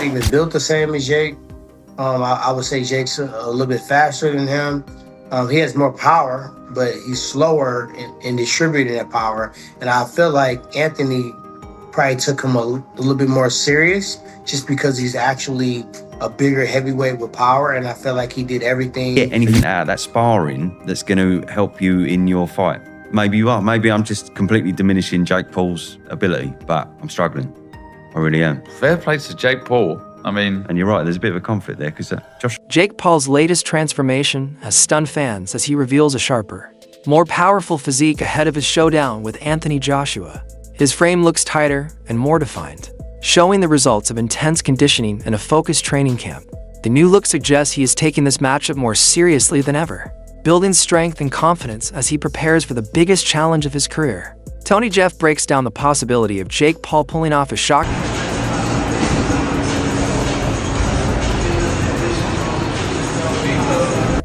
not even built the same as Jake. I would say Jake's a little bit faster than him. He has more power, but he's slower in distributing that power. And I feel like Anthony probably took him a little bit more serious just because he's actually a bigger heavyweight with power. And I feel like he did everything. Get anything out of that sparring that's going to help you in your fight. Maybe you are. Maybe I'm just completely diminishing Jake Paul's ability, but I'm struggling. I really am. Fair play to Jake Paul. I mean... And you're right, there's a bit of a conflict there because Josh... Jake Paul's latest transformation has stunned fans as he reveals a sharper, more powerful physique ahead of his showdown with Anthony Joshua. His frame looks tighter and more defined, showing the results of intense conditioning and a focused training camp. The new look suggests he is taking this matchup more seriously than ever, building strength and confidence as he prepares for the biggest challenge of his career. Tony Jeff breaks down the possibility of Jake Paul pulling off a shocking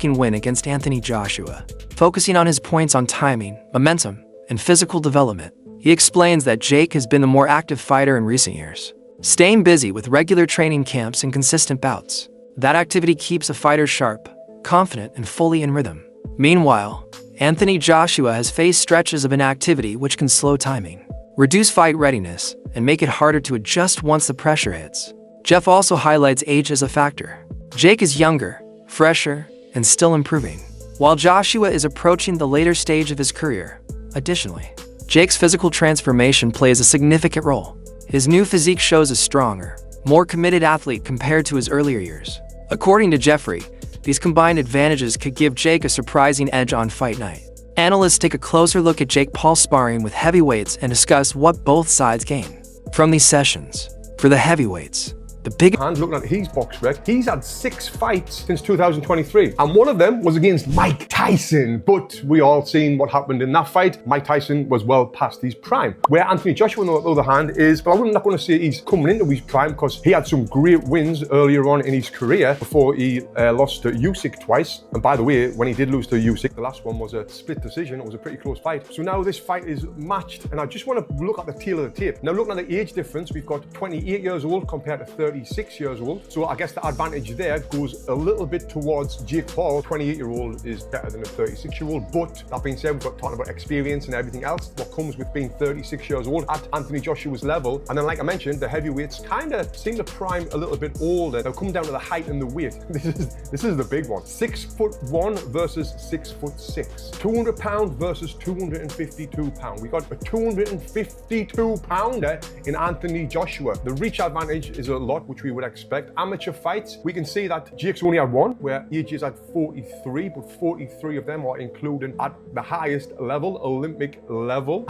win against Anthony Joshua, focusing on his points on timing, momentum, and physical development. He explains that Jake has been the more active fighter in recent years, staying busy with regular training camps and consistent bouts. That activity keeps a fighter sharp, confident, and fully in rhythm. Meanwhile, Anthony Joshua has faced stretches of inactivity which can slow timing, reduce fight readiness, and make it harder to adjust once the pressure hits. Jeff also highlights age as a factor. Jake is younger, fresher, and still improving, while Joshua is approaching the later stage of his career. Additionally, Jake's physical transformation plays a significant role. His new physique shows a stronger, more committed athlete compared to his earlier years. According to Jeffrey, these combined advantages could give Jake a surprising edge on fight night. Analysts take a closer look at Jake Paul sparring with heavyweights and discuss what both sides gain from these sessions. For the heavyweights, the big hand, looking at his box rec, he's had 6 fights since 2023, and one of them was against Mike Tyson. But we all seen what happened in that fight. Mike Tyson was well past his prime. Where Anthony Joshua, on the other hand, is, but I'm not going to say he's coming into his prime because he had some great wins earlier on in his career before he lost to Usyk twice. And by the way, when he did lose to Usyk, the last one was a split decision. It was a pretty close fight. So now this fight is matched, and I just want to look at the tail of the tape. Now, looking at the age difference, we've got 28 years old compared to 36 years old. So I guess the advantage there goes a little bit towards Jake Paul. 28-year-old is better than a 36-year-old. But that being said, we've got talking about experience and everything else, what comes with being 36 years old at Anthony Joshua's level. And then, like I mentioned, the heavyweights kind of seem to prime a little bit older. Now, come down to the height and the weight. This is the big one. 6'1" versus 6'6". 200 pound versus 252 pound. We got a 252 pounder in Anthony Joshua. The reach advantage is a lot, which we would expect. Amateur fights, we can see that Jake's only had one, where AJ's had 43, but 43 of them are including at the highest level, Olympic level.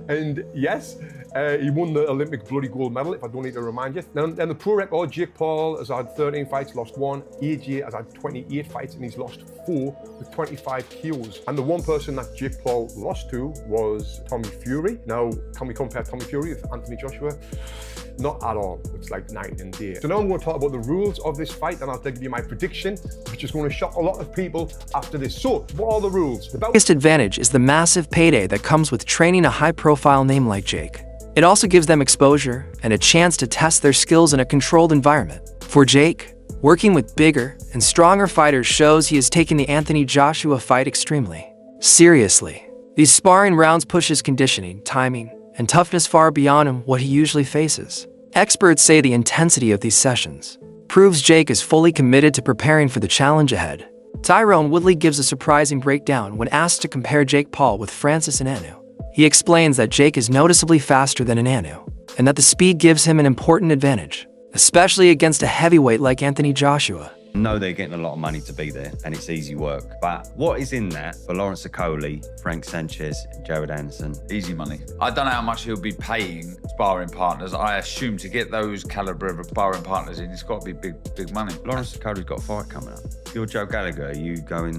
And yes, he won the Olympic bloody gold medal, if I don't need to remind you. Then the pro record, Jake Paul has had 13 fights, lost 1. AJ has had 28 fights and he's lost 4 with 25 KOs. And the one person that Jake Paul lost to was Tommy Fury. Now, can we compare Tommy Fury with Anthony Joshua? Not at all. It's like night and day. So now I'm going to talk about the rules of this fight, and I'll give you my prediction, which is going to shock a lot of people after this. So, what are the rules? The biggest advantage is the massive payday that comes with training a high-profile name like Jake. It also gives them exposure and a chance to test their skills in a controlled environment. For Jake, working with bigger and stronger fighters shows he is taking the Anthony Joshua fight extremely seriously. These sparring rounds push his conditioning, timing, and toughness far beyond what he usually faces. Experts say the intensity of these sessions proves Jake is fully committed to preparing for the challenge ahead. Tyron Woodley gives a surprising breakdown when asked to compare Jake Paul with Francis Ngannou. He explains that Jake is noticeably faster than Ngannou, and that the speed gives him an important advantage, especially against a heavyweight like Anthony Joshua. I know they're getting a lot of money to be there, and it's easy work. But what is in that for Lawrence Okoli, Frank Sanchez, and Jared Anderson? Easy money. I don't know how much he'll be paying sparring partners. I assume to get those caliber of sparring partners in, it's got to be big money. Lawrence Okoli's got a fight coming up. If you're Joe Gallagher, are you go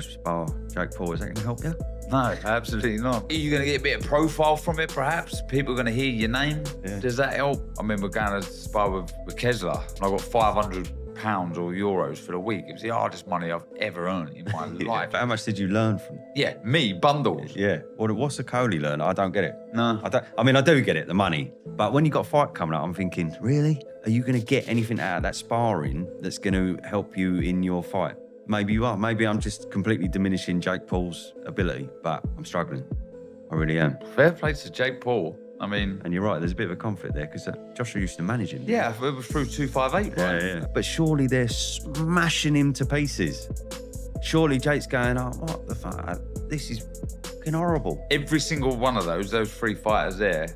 spar Jake Paul? Is that going to help you? No, absolutely not. Are you going to get a bit of profile from it, perhaps? People are going to hear your name? Yeah. Does that help? I remember going to spar with Kessler, and I got 500 pounds or euros for the week. It was the hardest money I've ever earned in my life. But how much did you learn from? Yeah, me, bundles. Yeah. What's the Coley learn? I don't get it. No. I do get it, the money. But when you got a fight coming up, I'm thinking, really? are you going to get anything out of that sparring that's going to help you in your fight? Maybe you are. Maybe I'm just completely diminishing Jake Paul's ability, but I'm struggling. I really am. Fair play to Jake Paul. I mean, and you're right, there's a bit of a conflict there because Joshua used to manage him. Yeah, it was through 258, right? Yeah. But surely they're smashing him to pieces. Surely Jake's going, oh, what the fuck? This is fucking horrible. Every single one of those three fighters there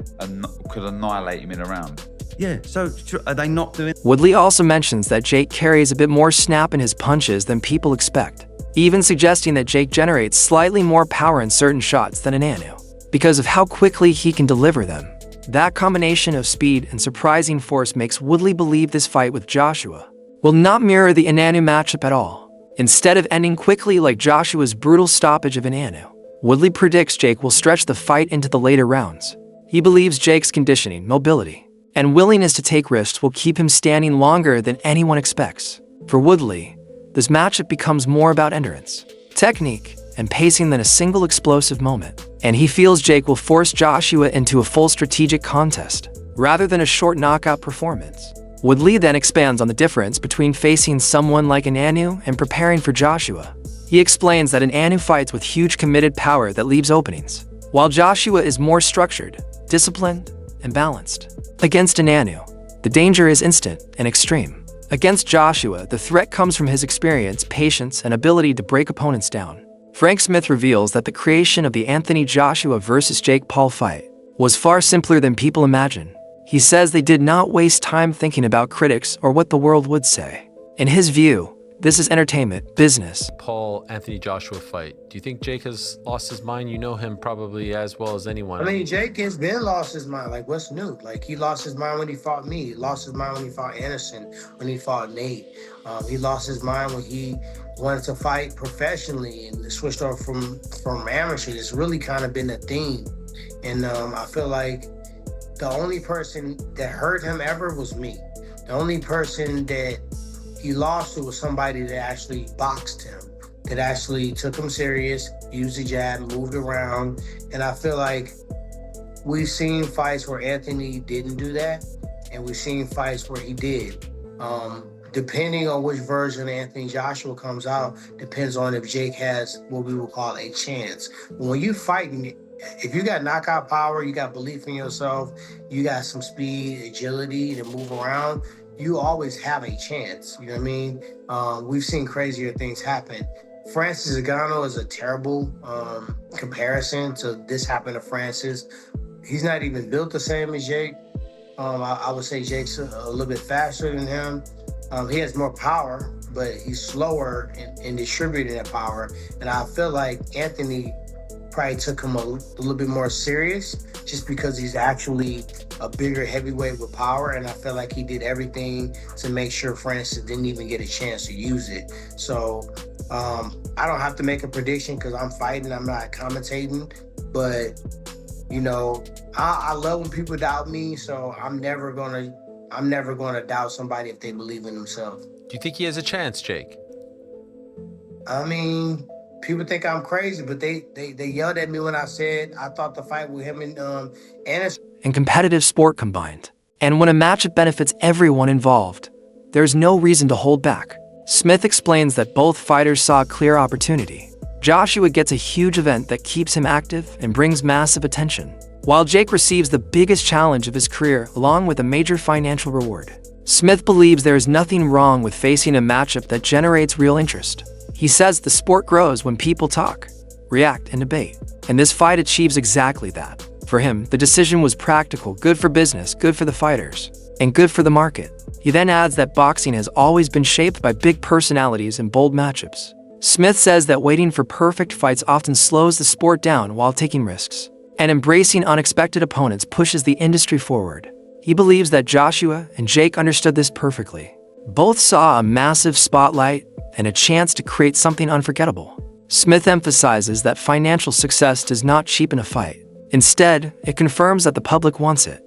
could annihilate him in a round. Yeah, so are they not doing... Woodley also mentions that Jake carries a bit more snap in his punches than people expect, even suggesting that Jake generates slightly more power in certain shots than an Anu, because of how quickly he can deliver them. That combination of speed and surprising force makes Woodley believe this fight with Joshua will not mirror the Inannu matchup at all. Instead of ending quickly like Joshua's brutal stoppage of Inannu, Woodley predicts Jake will stretch the fight into the later rounds. He believes Jake's conditioning, mobility, and willingness to take risks will keep him standing longer than anyone expects. For Woodley, this matchup becomes more about endurance, technique, and pacing than a single explosive moment, and he feels Jake will force Joshua into a full strategic contest, rather than a short knockout performance. Woodley then expands on the difference between facing someone like an Anu and preparing for Joshua. He explains that an Anu fights with huge committed power that leaves openings, while Joshua is more structured, disciplined, and balanced. Against an Anu, the danger is instant and extreme. Against Joshua, the threat comes from his experience, patience, and ability to break opponents down. Frank Smith reveals that the creation of the Anthony Joshua versus Jake Paul fight was far simpler than people imagine. He says they did not waste time thinking about critics or what the world would say. In his view, this is entertainment, business. Paul-Anthony Joshua fight. Do you think Jake has lost his mind? You know him probably as well as anyone. I mean, Jake has been lost his mind. Like, what's new? Like, he lost his mind when he fought me. He lost his mind when he fought Anderson, when he fought Nate. He lost his mind when he wanted to fight professionally and switched over from amateur. It's really kind of been a theme. And I feel like the only person that hurt him ever was me. The only person that he lost to was somebody that actually boxed him, that actually took him serious, used the jab, moved around. And I feel like we've seen fights where Anthony didn't do that, and we've seen fights where he did. Depending on which version of Anthony Joshua comes out, depends on if Jake has what we would call a chance. When you fighting, if you got knockout power, you got belief in yourself, you got some speed, agility to move around, you always have a chance. You know what I mean? We've seen crazier things happen. Francis Ngannou is a terrible comparison to this happened to Francis. He's not even built the same as Jake. I would say Jake's a little bit faster than him. He has more power, but he's slower in distributing that power. And I feel like Anthony probably took him a little bit more serious just because he's actually a bigger heavyweight with power. And I feel like he did everything to make sure Francis didn't even get a chance to use it. So I don't have to make a prediction because I'm fighting, I'm not commentating. But, you know, I love when people doubt me. So I'm never gonna doubt somebody if they believe in themselves. Do you think he has a chance, Jake? I mean, people think I'm crazy, but they yelled at me when I said I thought the fight with him and Anderson and competitive sport combined. And when a matchup benefits everyone involved, there's no reason to hold back. Smith explains that both fighters saw a clear opportunity. Joshua gets a huge event that keeps him active and brings massive attention, while Jake receives the biggest challenge of his career along with a major financial reward. Smith believes there is nothing wrong with facing a matchup that generates real interest. He says the sport grows when people talk, react, and debate. And this fight achieves exactly that. For him, the decision was practical, good for business, good for the fighters, and good for the market. He then adds that boxing has always been shaped by big personalities and bold matchups. Smith says that waiting for perfect fights often slows the sport down while taking risks, and embracing unexpected opponents pushes the industry forward. He believes that Joshua and Jake understood this perfectly. Both saw a massive spotlight and a chance to create something unforgettable. Smith emphasizes that financial success does not cheapen a fight. Instead, it confirms that the public wants it.